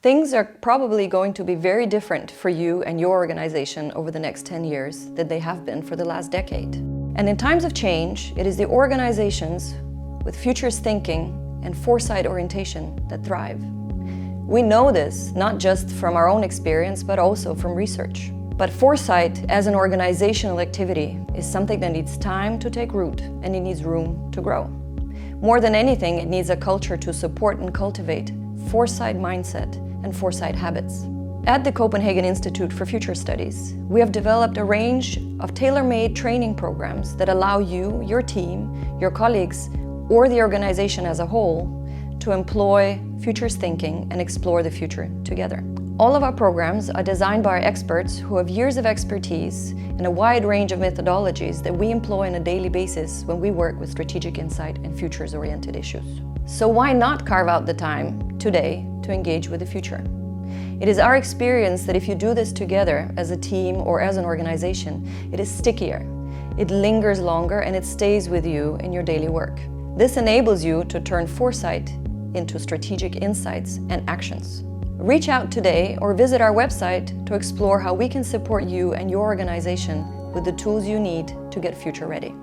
Things are probably going to be very different for you and your organization over the next 10 years than they have been for the last decade. And in times of change, it is the organizations with futures thinking and foresight orientation that thrive. We know this not just from our own experience, but also from research. But foresight as an organizational activity is something that needs time to take root, and it needs room to grow. More than anything, it needs a culture to support and cultivate foresight mindset and foresight habits. At the Copenhagen Institute for Future Studies, we have developed a range of tailor-made training programs that allow you, your team, your colleagues, or the organization as a whole to employ futures thinking and explore the future together. All of our programs are designed by our experts who have years of expertise and a wide range of methodologies that we employ on a daily basis when we work with strategic insight and futures-oriented issues. So why not carve out the time today to engage with the future? It is our experience that if you do this together as a team or as an organization, it is stickier, it lingers longer, and it stays with you in your daily work. This enables you to turn foresight into strategic insights and actions. Reach out today or visit our website to explore how we can support you and your organization with the tools you need to get future ready.